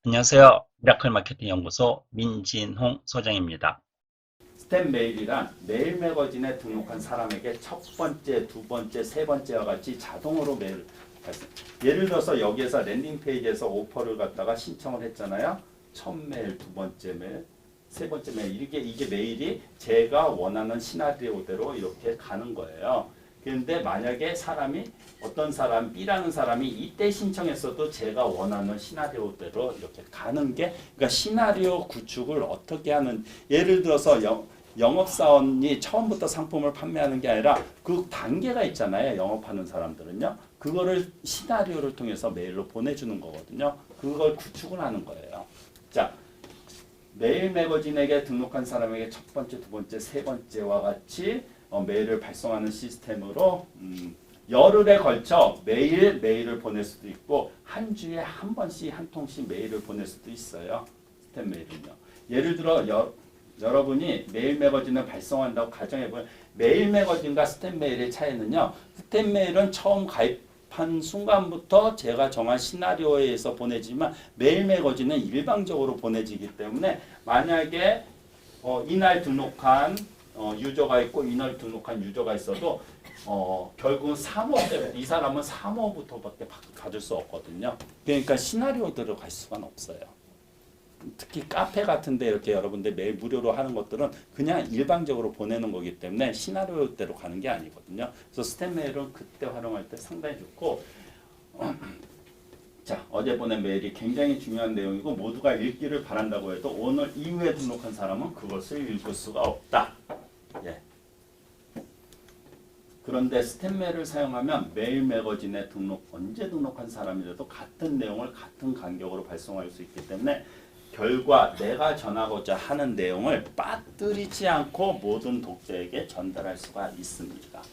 안녕하세요. 미라클 마케팅 연구소 민진홍 소장입니다. 스텝 메일이란 메일 매거진에 등록한 사람에게 첫 번째, 두 번째, 세 번째와 같이 자동으로 메일을 발송. 예를 들어서 여기에서 랜딩 페이지에서 오퍼를 갖다가 신청을 했잖아요. 첫 메일, 두 번째 메일, 세 번째 메일 이게 메일이 제가 원하는 시나리오대로 이렇게 가는 거예요. 그런데 만약에 어떤 사람 B라는 사람이 이때 신청했어도 제가 원하는 시나리오대로 이렇게 가는 게 그러니까 시나리오 구축을 어떻게 하는 예를 들어서 영업사원이 처음부터 상품을 판매하는 게 아니라 그 단계가 있잖아요. 영업하는 사람들은요. 그거를 시나리오를 통해서 메일로 보내주는 거거든요. 그걸 구축을 하는 거예요. 자, 메일 매거진에게 등록한 사람에게 첫 번째, 두 번째, 세 번째와 같이 메일을 발송하는 시스템으로 열흘에 걸쳐 매일 메일을 보낼 수도 있고 한 주에 한 번씩 한 통씩 메일을 보낼 수도 있어요. 스텝 메일은요. 예를 들어 여러분이 메일 매거진을 발송한다고 가정해보면 메일 매거진과 스텝 메일의 차이는요. 스텝 메일은 처음 가입한 순간부터 제가 정한 시나리오에 의해서 보내지만 메일 매거진은 일방적으로 보내지기 때문에 만약에 이날 등록한 유저가 있고 이날 등록한 유저가 있어도 결국은 사모 때문에 이 사람은 사모부터밖에 받을 수 없거든요. 그러니까 시나리오대로 갈 수가 없어요. 특히 카페 같은데 이렇게 여러분들 매일 무료로 하는 것들은 그냥 일방적으로 보내는 거기 때문에 시나리오대로 가는 게 아니거든요. 그래서 스텝 메일은 그때 활용할 때 상당히 좋고 자, 어제 보낸 메일이 굉장히 중요한 내용이고 모두가 읽기를 바란다고 해도 오늘 이후에 등록한 사람은 그것을 읽을 수가 없다. 예. 그런데 스텝 메일을 사용하면 메일 매거진에 언제 등록한 사람이라도 같은 내용을 같은 간격으로 발송할 수 있기 때문에 결과 내가 전하고자 하는 내용을 빠뜨리지 않고 모든 독자에게 전달할 수가 있습니다.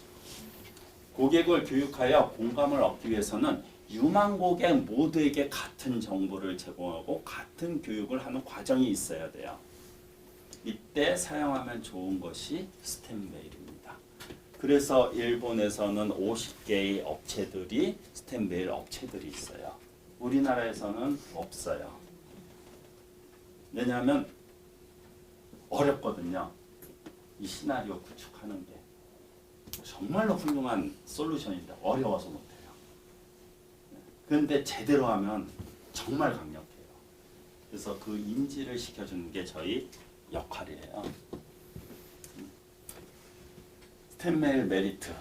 고객을 교육하여 공감을 얻기 위해서는 유망 고객 모두에게 같은 정보를 제공하고 같은 교육을 하는 과정이 있어야 돼요. 이때 사용하면 좋은 것이 스텝 메일입니다. 그래서 일본에서는 50개의 업체들이 스텝 메일 업체들이 있어요. 우리나라에서는 없어요. 왜냐하면 어렵거든요. 이 시나리오 구축하는 게 정말로 훌륭한 솔루션인데 어려워서 못해요. 그런데 제대로 하면 정말 강력해요. 그래서 그 인지를 시켜주는 게 저희 역할이에요. 스텝 메일 메리트.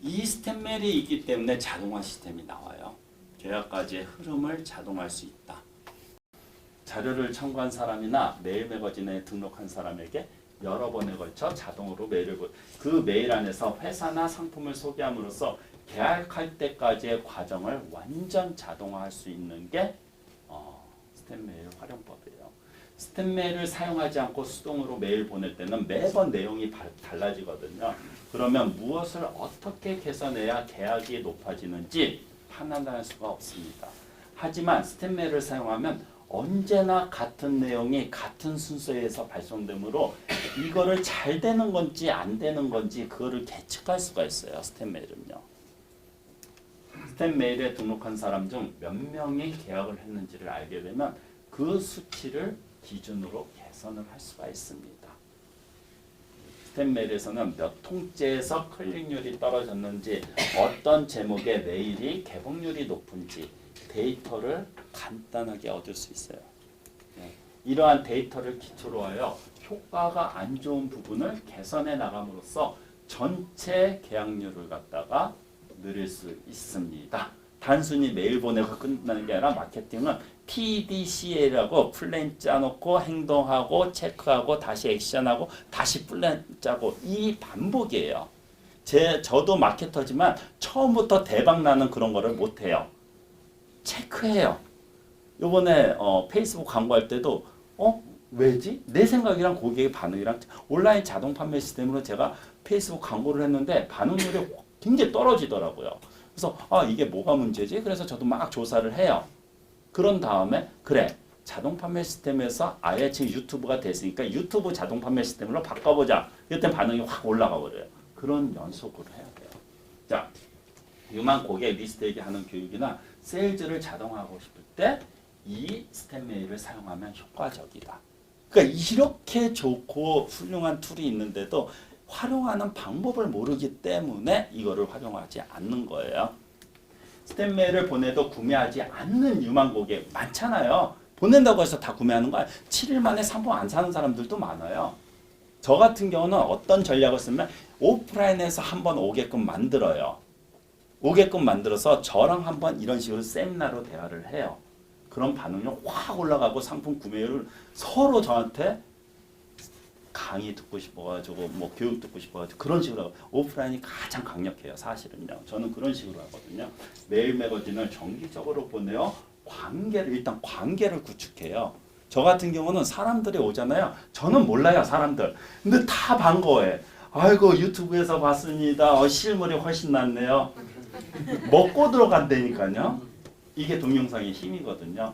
이 스텝 메일이 있기 때문에 자동화 시스템이 나와요. 계약까지의 흐름을 자동화할 수 있다. 자료를 첨부한 사람이나 메일 매거진에 등록한 사람에게 여러 번에 걸쳐 자동으로 그 메일 안에서 회사나 상품을 소개함으로써 계약할 때까지의 과정을 완전 자동화할 수 있는 게 스텝 메일 활용법이에요. 스텝 메일을 사용하지 않고 수동으로 메일 보낼 때는 매번 내용이 달라지거든요. 그러면 무엇을 어떻게 개선해야 계약이 높아지는지 판단할 수가 없습니다. 하지만 스텝 메일을 사용하면 언제나 같은 내용이 같은 순서에서 발송되므로 이거를 잘 되는 건지 안 되는 건지 그거를 계측할 수가 있어요. 스텝 메일은요. 스텝 메일에 등록한 사람 중 몇 명이 계약을 했는지를 알게 되면 그 수치를 기준으로 개선을 할 수가 있습니다. 스텝 메일에서는 몇 통째에서 클릭률이 떨어졌는지 어떤 제목의 메일이 개봉률이 높은지 데이터를 간단하게 얻을 수 있어요. 이러한 데이터를 기초로 하여 효과가 안 좋은 부분을 개선해 나감으로써 전체 계약률을 갖다가 늘릴 수 있습니다. 단순히 메일 보내고 끝나는 게 아니라 마케팅은 PDCA라고 플랜 짜놓고 행동하고 체크하고 다시 액션하고 다시 플랜 짜고 이 반복이에요. 저도 마케터지만 처음부터 대박 나는 그런 거를 못해요. 체크해요. 요번에 페이스북 광고할 때도 왜지? 내 생각이랑 고객의 반응이랑 온라인 자동 판매 시스템으로 제가 페이스북 광고를 했는데 반응률이 굉장히 떨어지더라고요. 그래서 이게 뭐가 문제지? 그래서 저도 막 조사를 해요. 그런 다음에 그래 자동 판매 시스템에서 아예 지금 유튜브가 됐으니까 유튜브 자동 판매 시스템으로 바꿔보자. 이때 반응이 확 올라가 버려요. 그런 연속으로 해야 돼요. 자, 유망 고객 리스트에게 하는 교육이나 세일즈를 자동화하고 싶을 때 이 스텝 메일을 사용하면 효과적이다. 그러니까 이렇게 좋고 훌륭한 툴이 있는데도 활용하는 방법을 모르기 때문에 이거를 활용하지 않는 거예요. 스텝 메일을 보내도 구매하지 않는 유망 고객 많잖아요. 보낸다고 해서 다 구매하는 거 아니에요. 7일 만에 상품 안 사는 사람들도 많아요. 저 같은 경우는 어떤 전략을 쓰면 오프라인에서 한번 오게끔 만들어요. 오게끔 만들어서 저랑 한번 이런 식으로 세미나로 대화를 해요. 그런 반응이 확 올라가고 상품 구매율을 서로 저한테 강의 듣고 싶어가지고 뭐 교육 듣고 싶어가지고 그런 식으로 하고 오프라인이 가장 강력해요. 사실은요. 저는 그런 식으로 하거든요. 메일 매거진을 정기적으로 보내요. 일단 관계를 구축해요. 저 같은 경우는 사람들이 오잖아요. 저는 몰라요, 사람들. 근데 다 반가워해. 아이고 유튜브에서 봤습니다. 실물이 훨씬 낫네요. 먹고 들어간다니까요. 이게 동영상의 힘이거든요.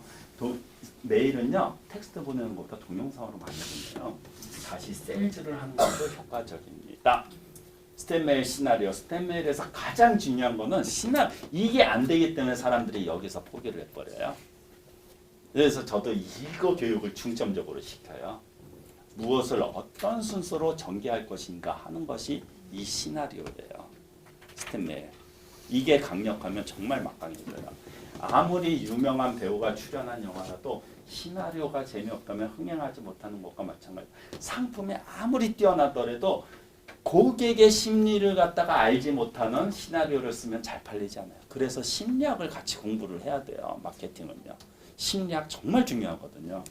메일은요, 텍스트 보내는 것보다 동영상으로 많이 보내요. 다시 세일즈를 하는 것도 효과적입니다. 스텝 메일 시나리오. 스텝 메일에서 가장 중요한 거는 이게 안 되기 때문에 사람들이 여기서 포기를 해버려요. 그래서 저도 이거 교육을 중점적으로 시켜요. 무엇을 어떤 순서로 전개할 것인가 하는 것이 이 시나리오예요. 스텝 메일. 이게 강력하면 정말 막강해져요. 아무리 유명한 배우가 출연한 영화라도 시나리오가 재미없다면 흥행하지 못하는 것과 마찬가지예요. 상품이 아무리 뛰어나더라도 고객의 심리를 갖다가 알지 못하는 시나리오를 쓰면 잘 팔리지 않아요. 그래서 심리학을 같이 공부를 해야 돼요. 마케팅은요. 심리학 정말 중요하거든요.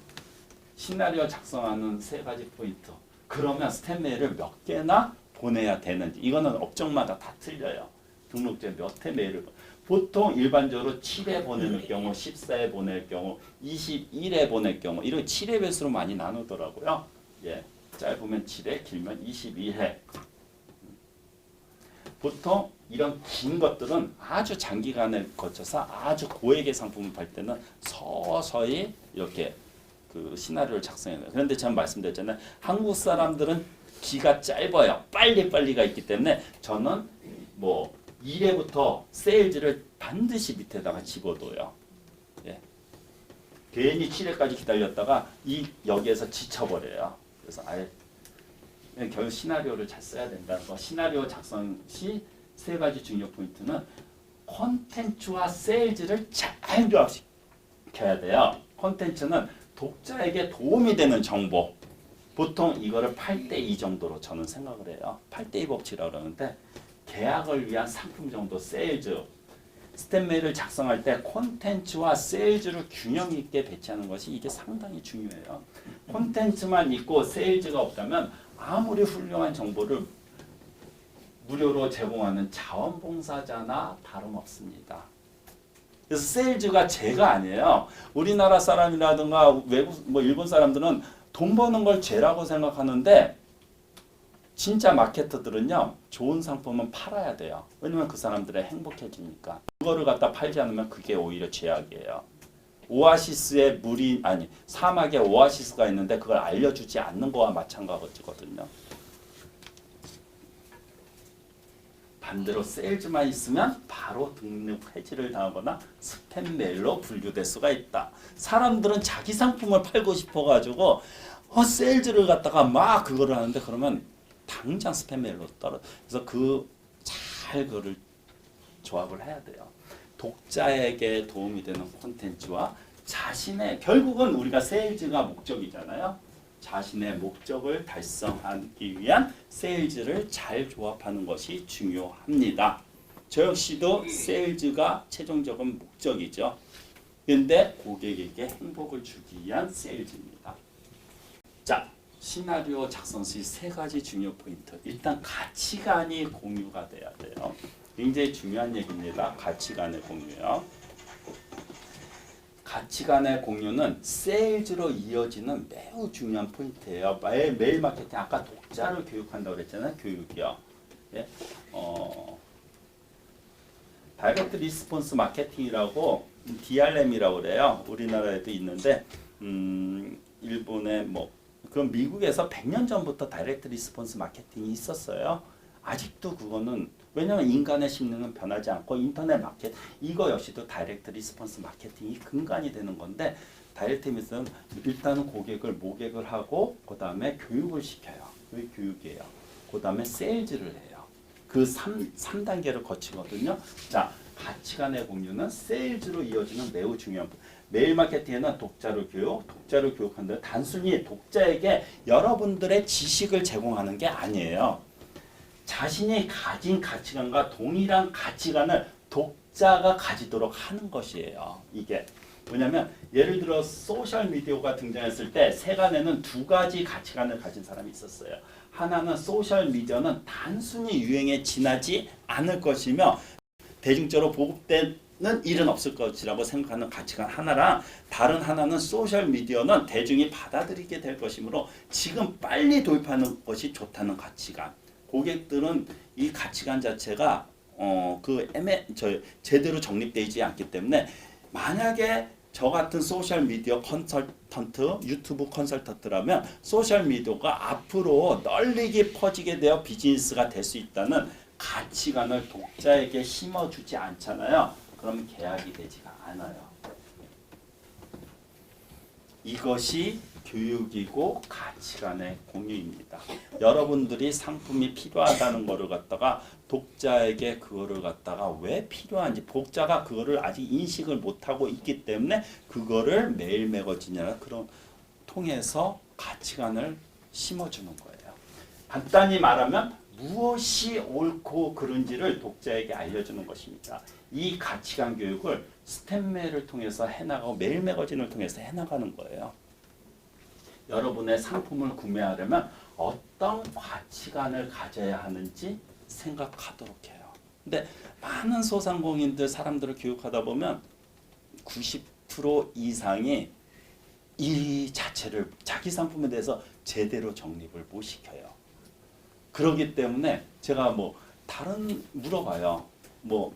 시나리오 작성하는 3가지 포인트. 그러면 스텝 메일을 몇 개나 보내야 되는지. 이거는 업종마다 다 틀려요. 등록제 몇 회 메일을 보통 일반적으로 7회 보내는 경우, 14회 보낼 경우, 21회 보낼 경우 이렇게 7회 배수로 많이 나누더라고요. 예, 짧으면 7회, 길면 22회. 보통 이런 긴 것들은 아주 장기간을 거쳐서 아주 고액의 상품을 팔 때는 서서히 이렇게 그 시나리오를 작성해요. 그런데 제가 말씀드렸잖아요. 한국 사람들은 기가 짧아요. 빨리빨리가 있기 때문에 저는 뭐 1회부터 세일즈를 반드시 밑에다가 집어둬요. 예. 괜히 7회까지 기다렸다가 여기에서 지쳐버려요. 그래서 아예 결국 시나리오를 잘 써야 된다는 거. 시나리오 작성 시 3가지 중요 포인트는 콘텐츠와 세일즈를 잘 조합시켜야 돼요. 콘텐츠는 독자에게 도움이 되는 정보. 보통 이거를 8대2 정도로 저는 생각을 해요. 8대2 법칙이라고 그러는데 계약을 위한 상품 정도 세일즈. 스텝 메일을 작성할 때 콘텐츠와 세일즈를 균형 있게 배치하는 것이 이게 상당히 중요해요. 콘텐츠만 있고 세일즈가 없다면 아무리 훌륭한 정보를 무료로 제공하는 자원봉사자나 다름없습니다. 그래서 세일즈가 죄가 아니에요. 우리나라 사람이라든가 외국 일본 사람들은 돈 버는 걸 죄라고 생각하는데 진짜 마케터들은요. 좋은 상품은 팔아야 돼요. 왜냐면 그 사람들이 행복해지니까. 그거를 갖다 팔지 않으면 그게 오히려 죄악이에요. 오아시스에 사막에 오아시스가 있는데 그걸 알려주지 않는 거와 마찬가지거든요. 반대로 세일즈만 있으면 바로 등록 해지를 당하거나 스팸 메일로 분류될 수가 있다. 사람들은 자기 상품을 팔고 싶어가지고 세일즈를 갖다가 막 그거를 하는데 그러면 당장 스팸 메일로 그래서 그걸 조합을 해야 돼요. 독자에게 도움이 되는 콘텐츠와 결국은 우리가 세일즈가 목적이잖아요. 자신의 목적을 달성하기 위한 세일즈를 잘 조합하는 것이 중요합니다. 저 역시도 세일즈가 최종적인 목적이죠. 근데 고객에게 행복을 주기 위한 세일즈입니다. 자, 시나리오 작성 시 3가지 중요 포인트. 일단 가치관이 공유가 돼야 돼요. 굉장히 중요한 얘기입니다. 가치관의 공유요. 가치관의 공유는 세일즈로 이어지는 매우 중요한 포인트예요. 메일 마케팅 아까 독자를 교육한다고 그랬잖아요. 교육이요. 예? 다이렉트 리스폰스 마케팅이라고 DRM이라고 그래요. 우리나라에도 있는데 일본의 그럼 미국에서 100년 전부터 다이렉트 리스폰스 마케팅이 있었어요. 아직도 그거는 왜냐하면 인간의 심리는 변하지 않고 인터넷 마켓 이거 역시도 다이렉트 리스폰스 마케팅이 근간이 되는 건데 다이렉트 미스는 일단은 고객을 모객을 하고 그 다음에 교육을 시켜요. 그게 교육이에요. 그 다음에 세일즈를 해요. 그 3단계를 거치거든요. 자, 가치관의 공유는 세일즈로 이어지는 매우 중요한 부분. 메일 마케팅에는 독자를 교육한다. 단순히 독자에게 여러분들의 지식을 제공하는 게 아니에요. 자신이 가진 가치관과 동일한 가치관을 독자가 가지도록 하는 것이에요. 이게 뭐냐면 예를 들어 소셜 미디어가 등장했을 때 세간에는 두 가지 가치관을 가진 사람이 있었어요. 하나는 소셜 미디어는 단순히 유행에 지나지 않을 것이며 대중적으로 보급되는 일은 없을 것이라고 생각하는 가치관 하나랑 다른 하나는 소셜 미디어는 대중이 받아들이게 될 것이므로 지금 빨리 도입하는 것이 좋다는 가치관. 고객들은 이 가치관 자체가 제대로 정립되지 않기 때문에 만약에 저 같은 소셜 미디어 컨설턴트, 유튜브 컨설턴트라면 소셜 미디어가 앞으로 널리 퍼지게 되어 비즈니스가 될 수 있다는 가치관을 독자에게 심어주지 않잖아요. 그러면 계약이 되지가 않아요. 이것이 교육이고 가치관의 공유입니다. 여러분들이 상품이 필요하다는 거를 갖다가 독자에게 그거를 갖다가 왜 필요한지 독자가 그거를 아직 인식을 못하고 있기 때문에 그거를 메일 매거진이나 그런 통해서 가치관을 심어주는 거예요. 간단히 말하면 무엇이 옳고 그른지를 독자에게 알려주는 것입니다. 이 가치관 교육을 스탠메일을 통해서 해나가고 메일 매거진을 통해서 해나가는 거예요. 여러분의 상품을 구매하려면 어떤 가치관을 가져야 하는지 생각하도록 해요. 근데 많은 소상공인들 사람들을 교육하다 보면 90% 이상이 이 자체를 자기 상품에 대해서 제대로 정립을 못 시켜요. 그렇기 때문에 제가 다른 물어봐요.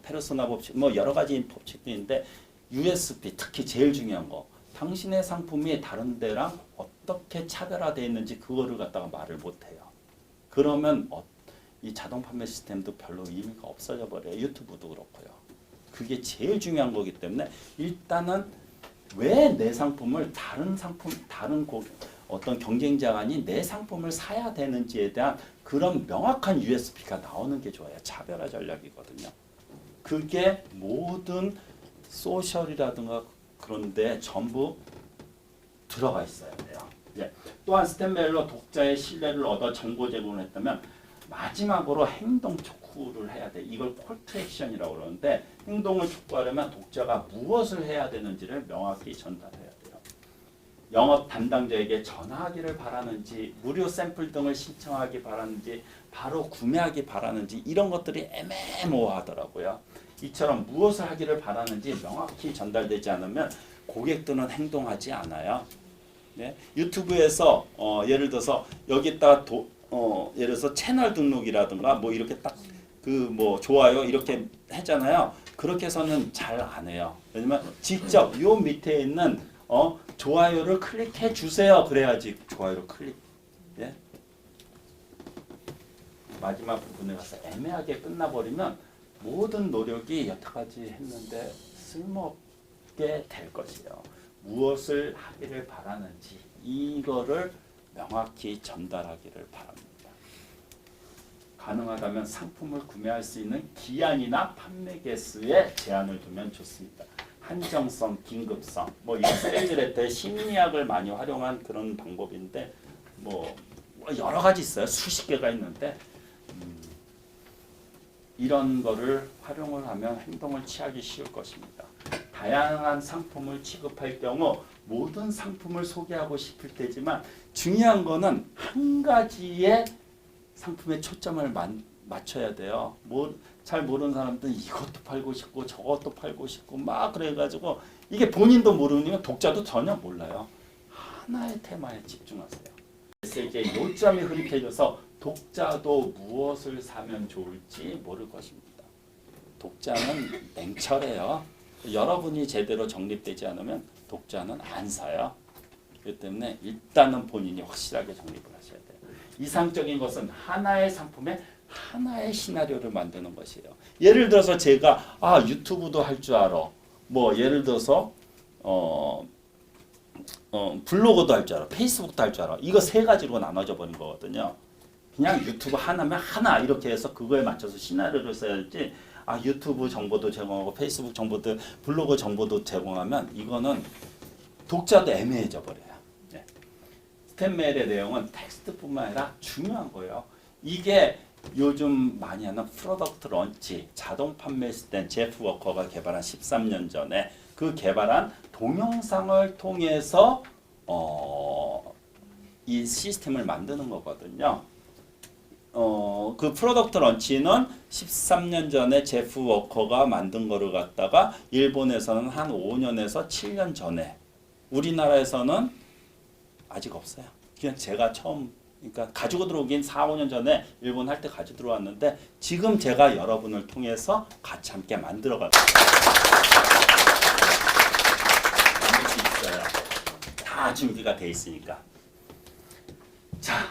페르소나 법칙 여러 가지 법칙도 있는데 USP 특히 제일 중요한 거. 당신의 상품이 다른 데랑 어떻게 차별화되어 있는지 그거를 갖다가 말을 못해요. 그러면 이 자동 판매 시스템도 별로 의미가 없어져 버려요. 유튜브도 그렇고요. 그게 제일 중요한 거기 때문에 일단은 왜 내 상품을 다른 어떤 경쟁자가 아닌 내 상품을 사야 되는지에 대한 그런 명확한 USP가 나오는 게 좋아요. 차별화 전략이거든요. 그게 모든 소셜이라든가 그런데 전부 들어가 있어야 돼요. 또한 스탠메일로 독자의 신뢰를 얻어 정보 제공을 했다면 마지막으로 행동 촉구를 해야 돼. 이걸 콜투 액션이라고 그러는데 행동을 촉구하려면 독자가 무엇을 해야 되는지를 명확히 전달해야 돼요. 영업 담당자에게 전화하기를 바라는지 무료 샘플 등을 신청하기 바라는지 바로 구매하기 바라는지 이런 것들이 애매모호하더라고요. 이처럼 무엇을 하기를 바라는지 명확히 전달되지 않으면 고객들은 행동하지 않아요. 네? 유튜브에서 예를 들어서 여기다가 예를 들어서 채널 등록이라든가 이렇게 딱 좋아요 이렇게 했잖아요. 그렇게 해서는 잘 안 해요. 왜냐면 직접 요 밑에 있는 좋아요를 클릭해 주세요. 그래야지 좋아요를 클릭. 예? 마지막 부분에 가서 애매하게 끝나버리면 모든 노력이 여태까지 했는데 쓸모없게 될 것이에요. 무엇을 하기를 바라는지 이거를 명확히 전달하기를 바랍니다. 가능하다면 상품을 구매할 수 있는 기한이나 판매 개수에 제한을 두면 좋습니다. 한정성, 긴급성, 이 세일즈 레터의 심리학을 많이 활용한 그런 방법인데 여러 가지 있어요. 수십 개가 있는데 이런 거를 활용을 하면 행동을 취하기 쉬울 것입니다. 다양한 상품을 취급할 경우 모든 상품을 소개하고 싶을 테지만 중요한 거는 한 가지의 상품에 초점을 맞춰야 돼요. 잘 모르는 사람들은 이것도 팔고 싶고 저것도 팔고 싶고 막 그래가지고 이게 본인도 모르니까 독자도 전혀 몰라요. 하나의 테마에 집중하세요. 메시지의 요점이 흐릿해져서 독자도 무엇을 사면 좋을지 모를 것입니다. 독자는 냉철해요. 여러분이 제대로 정립되지 않으면 독자는 안 사요. 그렇기 때문에 일단은 본인이 확실하게 정립을 하셔야 돼요. 이상적인 것은 하나의 상품에 하나의 시나리오를 만드는 것이에요. 예를 들어서 제가 유튜브도 할 줄 알아. 뭐 예를 들어서 블로그도 할 줄 알아. 페이스북도 할 줄 알아. 이거 세 가지로 나눠져 버린 거거든요. 그냥 유튜브 하나면 하나 이렇게 해서 그거에 맞춰서 시나리오를 써야지. 유튜브 정보도 제공하고 페이스북 정보도 블로그 정보도 제공하면 이거는 독자도 애매해져 버려요. 네. 스탠메일의 내용은 텍스트뿐만 아니라 중요한 거예요. 이게 요즘 많이 하는 프로덕트 런치 자동 판매 시스템 제프 워커가 개발한 13년 전에 그 개발한 동영상을 통해서 이 시스템을 만드는 거거든요. 그 프로덕트 런치는 13년 전에 제프 워커가 만든 거를 갖다가 일본에서는 한 5년에서 7년 전에, 우리나라에서는 아직 없어요. 그냥 제가 처음, 그러니까 가지고 들어오긴 4, 5년 전에 일본 할 때 가지고 들어왔는데 지금 제가 여러분을 통해서 같이 함께 만들 수 있어요. 다 준비가 돼 있으니까. 자,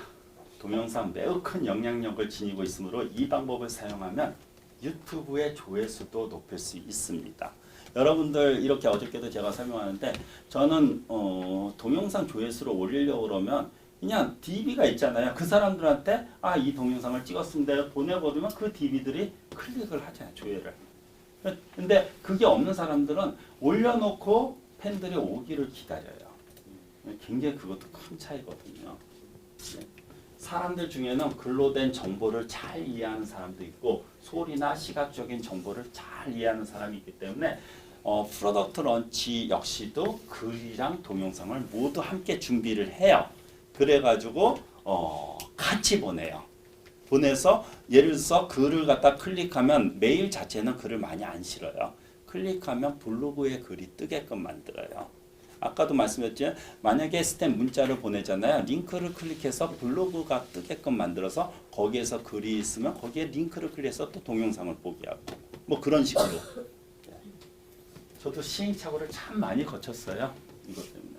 동영상 매우 큰 영향력을 지니고 있으므로 이 방법을 사용하면 유튜브의 조회수도 높일 수 있습니다. 여러분들 이렇게 어저께도 제가 설명하는데 저는 동영상 조회수를 올리려고 그러면 그냥 DB가 있잖아요. 그 사람들한테 이 동영상을 찍었습니다 보내버리면 그 DB들이 클릭을 하잖아요. 조회를. 근데 그게 없는 사람들은 올려놓고 팬들이 오기를 기다려요. 굉장히 그것도 큰 차이거든요. 사람들 중에는 글로 된 정보를 잘 이해하는 사람도 있고 소리나 시각적인 정보를 잘 이해하는 사람이 있기 때문에 프로덕트 런치 역시도 글이랑 동영상을 모두 함께 준비를 해요. 그래가지고 같이 보내요. 보내서 예를 들어서 글을 갖다 클릭하면 메일 자체는 글을 많이 안 실어요. 클릭하면 블로그에 글이 뜨게끔 만들어요. 아까도 말씀드렸지만 만약에 스탬 문자를 보내잖아요. 링크를 클릭해서 블로그가 뜨게끔 만들어서 거기에서 글이 있으면 거기에 링크를 클릭해서 또 동영상을 보게 하고 뭐 그런 식으로. 저도 시행착오를 참 많이 거쳤어요. 이것 때문에.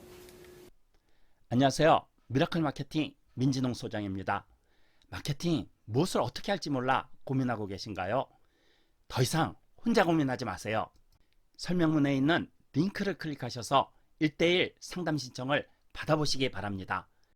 안녕하세요. 미라클 마케팅 민진홍 소장입니다. 마케팅 무엇을 어떻게 할지 몰라 고민하고 계신가요? 더 이상 혼자 고민하지 마세요. 설명문에 있는 링크를 클릭하셔서 1:1 상담 신청을 받아보시기 바랍니다.